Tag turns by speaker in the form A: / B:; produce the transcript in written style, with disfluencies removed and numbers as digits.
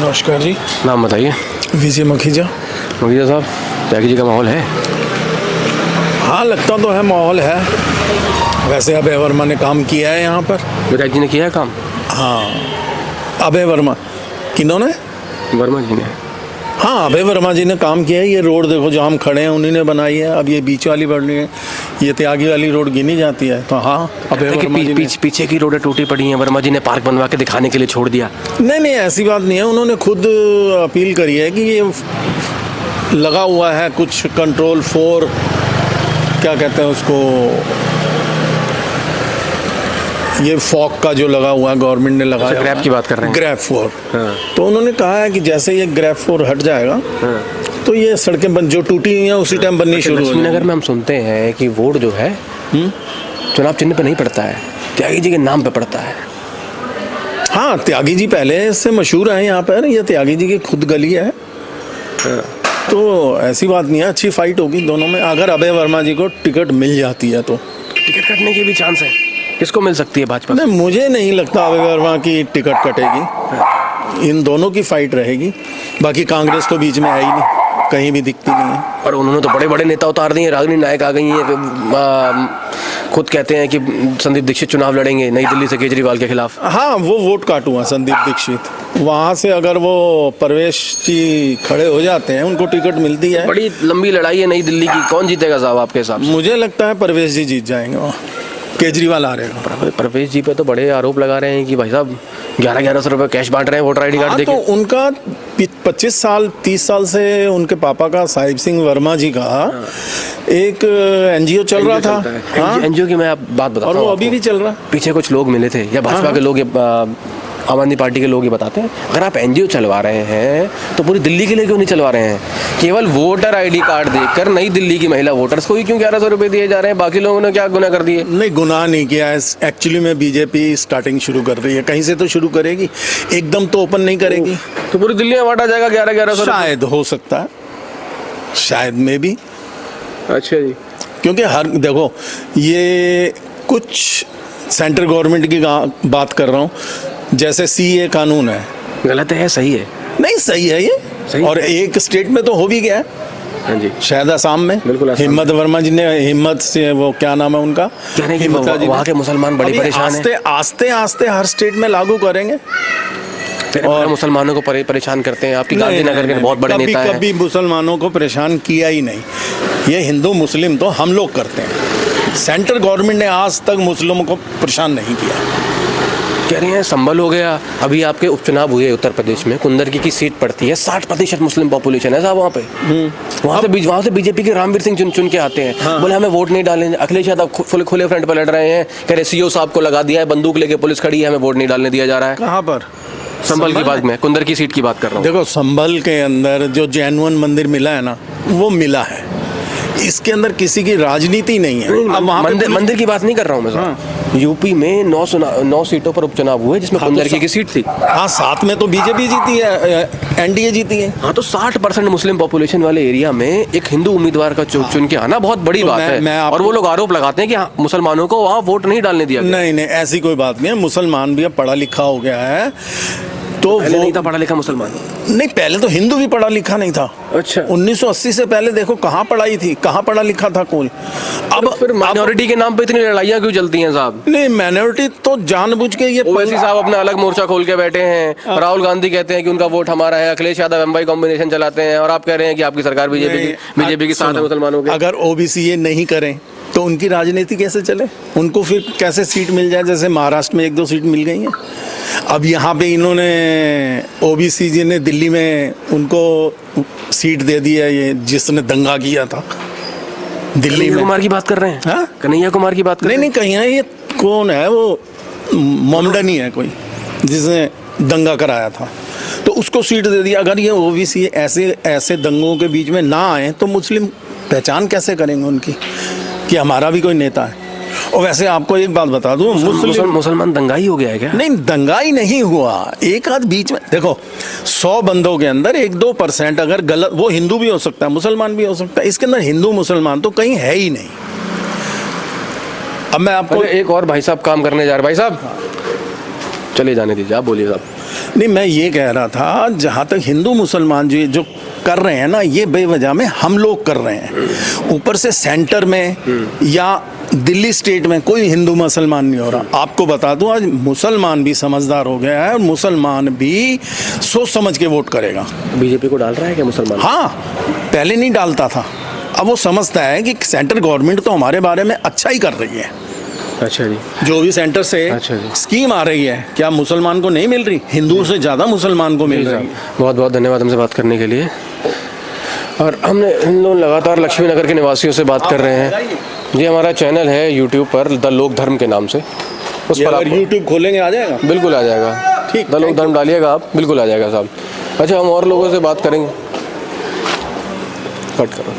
A: नमस्कार जी।
B: नाम बताइए।
A: विजय मखीजा।
B: मखीजा साहब, त्यागी जी का माहौल है?
A: हाँ, लगता तो है माहौल है। वैसे अभय वर्मा ने काम किया है यहाँ पर।
B: विधायक जी ने किया है काम?
A: हाँ, अभय वर्मा। किन्होंने?
B: वर्मा जी ने।
A: हाँ, अभय वर्मा जी ने काम किया है। ये रोड देखो जहाँ हम खड़े हैं उन्हीं ने बनाई है। अब ये बीच वाली बढ़नी है, ये त्यागी वाली रोड गिनी जाती है। तो हाँ, अभय वर्मा जी ने।
B: पीछे की रोडें टूटी पड़ी हैं, वर्मा जी ने पार्क बनवा के दिखाने के लिए छोड़ दिया।
A: नहीं, ऐसी बात नहीं है। उन्होंने खुद अपील करी है कि ये लगा हुआ है कुछ कंट्रोल 4, क्या कहते हैं उसको, ये फॉग का जो लगा हुआ है, गवर्नमेंट ने लगाया।
B: ग्रैब की बात कर रहे हैं?
A: ग्रैब 4।
B: हाँ।
A: तो उन्होंने कहा है कि जैसे ये ग्रैब 4 हट जाएगा,
B: हाँ।
A: तो ये सड़कें बन जो टूटी हुई हैं उसी टाइम बननी शुरू हो जाएगी।
B: लक्ष्मीनगर में हम सुनते हैं कि वोट जो है चुनाव चिन्ह पे नहीं पड़ता है, त्यागी जी के नाम पे पड़ता है।
A: हाँ, त्यागी जी पहले से मशहूर है यहाँ पर। ये त्यागी जी की खुद गली है।
B: हाँ।
A: तो ऐसी बात नहीं है, अच्छी फाइट होगी दोनों में। अगर अभय वर्मा जी को टिकट मिल जाती है तो
B: टिकट कटने की भी चांस है। किसको मिल सकती है भाजपा?
A: नहीं, मुझे नहीं लगता अभय वर्मा की टिकट कटेगी। इन दोनों की फाइट रहेगी। बाकी कांग्रेस तो बीच में है ही नहीं, कहीं भी दिखती नहीं है।
B: और उन्होंने तो बड़े बड़े नेता उतार दिए। रागिनी नायक आ गई हैं, खुद कहते हैं कि संदीप दीक्षित चुनाव लड़ेंगे नई दिल्ली से केजरीवाल के खिलाफ।
A: हाँ, वो वोट काटूंगा संदीप दीक्षित। वहाँ से अगर वो परवेश जी खड़े हो जाते हैं, उनको टिकट मिलती है।
B: बड़ी लंबी लड़ाई है नई दिल्ली की, कौन जीतेगा साहब आपके हिसाब से?
A: मुझे लगता है परवेश जी जीत जाएंगे वहाँ, केजरीवाल आ रहेगा।
B: परवेश जी पे तो बड़े आरोप लगा रहे हैं कि भाई साहब 1100 रुपए कैश बांट रहे हैं वोटर आईडी कार्ड देके।
A: तो उनका 25 साल 30 साल से उनके पापा का, साहिब सिंह वर्मा जी का एक एनजीओ चल रहा था। हाँ,
B: एनजीओ की मैं आप बात बताता हूँ,
A: और वो अभी भी चल रहा।
B: पीछे कुछ लोग मिले थे या भाजपा के लोग, आम आदमी पार्टी के लोग ये बताते हैं, अगर आप एनजीओ चलवा रहे हैं तो पूरी दिल्ली के लिए क्यों नहीं चलवा रहे हैं? केवल वोटर आईडी कार्ड देकर नई दिल्ली की महिला वोटर्स को ही क्यों 1100 रुपए दिए जा रहे हैं? बाकी लोगों ने क्या गुनाह कर दिए?
A: नहीं, गुनाह नहीं किया है। एक्चुअली में बीजेपी स्टार्टिंग शुरू कर रही है, कहीं से तो शुरू करेगी, एकदम तो ओपन नहीं करेगी।
B: तो पूरी दिल्ली में बांटा जाएगा 1100?
A: शायद हो सकता है, शायद में भी।
B: अच्छा जी।
A: क्योंकि हर देखो, ये कुछ सेंट्रल गवर्नमेंट की बात कर रहा हूँ, जैसे सीए कानून है।
B: गलत है सही है?
A: नहीं, सही है ये सही। और एक स्टेट में तो हो भी गया है।
B: हाँ जी,
A: शायद असम में।
B: बिल्कुल।
A: हिम्मत वर्मा जी ने, हिम्मत से, वो क्या नाम है उनका,
B: वहाँ के मुसलमान बड़े परेशान हैं।
A: आस्ते आस्ते हर स्टेट में लागू करेंगे।
B: और मुसलमानों को परेशान करते हैं। आपकी गांधीनगर के बहुत बड़े नेता हैं।
A: कभी मुसलमानों को परेशान किया ही नहीं। ये हिंदू मुस्लिम तो हम लोग करते हैं। सेंट्रल गवर्नमेंट ने आज तक मुस्लिमों को परेशान नहीं किया।
B: कह रहे हैं संभल हो गया। अभी आपके उपचुनाव हुए उत्तर प्रदेश में, कुंदरकी की सीट पड़ती है, 60% मुस्लिम पॉपुलेशन है साहब वहाँ पे। वहाँ से बीजेपी के रामवीर सिंह चुन के आते हैं। हाँ। बोले हमें वोट नहीं डालने। अखिलेश यादव खुले फ्रंट पर लड़ रहे हैं, कह रहे सीओ साहब को लगा दिया है, बंदूक लेके पुलिस खड़ी है, हमें वोट नहीं डालने दिया जा रहा है।
A: कहाँ पर?
B: संभल की बात में, कुंदर की सीट की बात कर रहा हूँ।
A: देखो, संभल के अंदर जो जैनवन मंदिर मिला है ना, वो मिला है। इसके अंदर किसी की राजनीति नहीं है। अब वहाँ
B: मंदिर की बात नहीं कर रहा हूँ मैं। हाँ। यूपी में 9 सीटों पर उपचुनाव हुए जिसमें कुंदरकी की सीट थी।
A: हाँ, साथ में तो बीजेपी जीती है, एनडीए जीती है।
B: हाँ, तो 60% मुस्लिम पॉपुलेशन वाले एरिया में एक हिंदू उम्मीदवार का चुन के आना बहुत बड़ी बात है। और वो लोग आरोप लगाते हैं कि मुसलमानों को वहाँ वोट नहीं डालने दिया।
A: नहीं, ऐसी कोई बात नहीं है। मुसलमान भी अब पढ़ा लिखा हो गया है। तो
B: पहले नहीं था पढ़ा लिखा मुसलमान?
A: नहीं, पहले तो हिंदू भी पढ़ा लिखा नहीं था।
B: अच्छा।
A: 1980 से पहले देखो कहाँ पढ़ाई थी, कहाँ पढ़ा लिखा था कोई। अब
B: फिर माइनॉरिटी के नाम पे इतनी लड़ाइयाँ क्यों चलती हैं साहब?
A: नहीं, माइनॉरिटी तो जानबूझ के ये
B: ओवैसी साहब अपना अलग मोर्चा खोल के बैठे हैं। राहुल गांधी कहते हैं कि उनका वोट हमारा है। अखिलेश यादव एमवाई कॉम्बिनेशन चलाते हैं, और आप कह रहे हैं कि आपकी सरकार बीजेपी के साथ है मुसलमानों के।
A: अगर ओबीसी ये नहीं करें तो उनकी राजनीति कैसे चले? उनको फिर कैसे सीट मिल जाए? जैसे महाराष्ट्र में 1-2 सीट मिल गई हैं। अब यहाँ पे इन्होंने ओबीसी जी ने दिल्ली में उनको सीट दे दी है, ये जिसने दंगा किया था दिल्ली में।
B: कुमार की बात कर रहे हैं? हाँ? कन्हैया कुमार की बात कर रहे हैं?
A: नहीं, कन्हैया ये कौन है? वो मोमडन ही है कोई, जिसने दंगा कराया था, तो उसको सीट दे दी। अगर ये ओबीसी ऐसे दंगों के बीच में ना आए तो मुस्लिम पहचान कैसे करेंगे उनकी कि हमारा भी कोई नेता है? और वैसे आपको एक बात बता दूं,
B: मुसलमान दंगाई हो गया है क्या?
A: नहीं, दंगाई नहीं हुआ। एक आध बीच में देखो, 100 बंदों के अंदर 1-2% अगर गलत, वो हिंदू भी हो सकता है, मुसलमान भी हो सकता है। इसके अंदर हिंदू मुसलमान तो कहीं है ही नहीं। अब मैं आपको
B: एक और भाई साहब काम करने जा रहे। भाई साहब चले जाने दीजिए, आप बोलिए साहब।
A: नहीं, मैं ये कह रहा था जहाँ तक हिंदू मुसलमान जो कर रहे हैं ना, ये बेवजह में हम लोग कर रहे हैं। ऊपर से सेंटर में या दिल्ली स्टेट में कोई हिंदू मुसलमान नहीं हो रहा। आपको बता दूं, आज मुसलमान भी समझदार हो गया है और मुसलमान भी सोच समझ के वोट करेगा।
B: बीजेपी को डाल रहा है क्या मुसलमान?
A: हाँ, पहले नहीं डालता था, अब वो समझता है कि सेंट्रल गवर्नमेंट तो हमारे बारे में अच्छा ही कर रही है।
B: अच्छा जी।
A: जो भी सेंटर से
B: अच्छा जी।
A: स्कीम आ रही है, क्या मुसलमान को नहीं मिल रही? हिंदुओं से ज़्यादा मुसलमान को मिल रही है।
B: बहुत बहुत धन्यवाद हमसे बात करने के लिए। और हमने इन लोग लगातार लक्ष्मी नगर के निवासियों से बात कर रहे हैं। ये हमारा चैनल है यूट्यूब पर, द लोक धर्म के नाम से। उस पर आप
A: यूट्यूब खोलेंगे आ जाएगा?
B: बिल्कुल आ जाएगा।
A: ठीक,
B: द लोक धर्म डालिएगा आप, बिल्कुल आ जाएगा साहब। अच्छा, हम और लोगों से बात करेंगे। कट करो।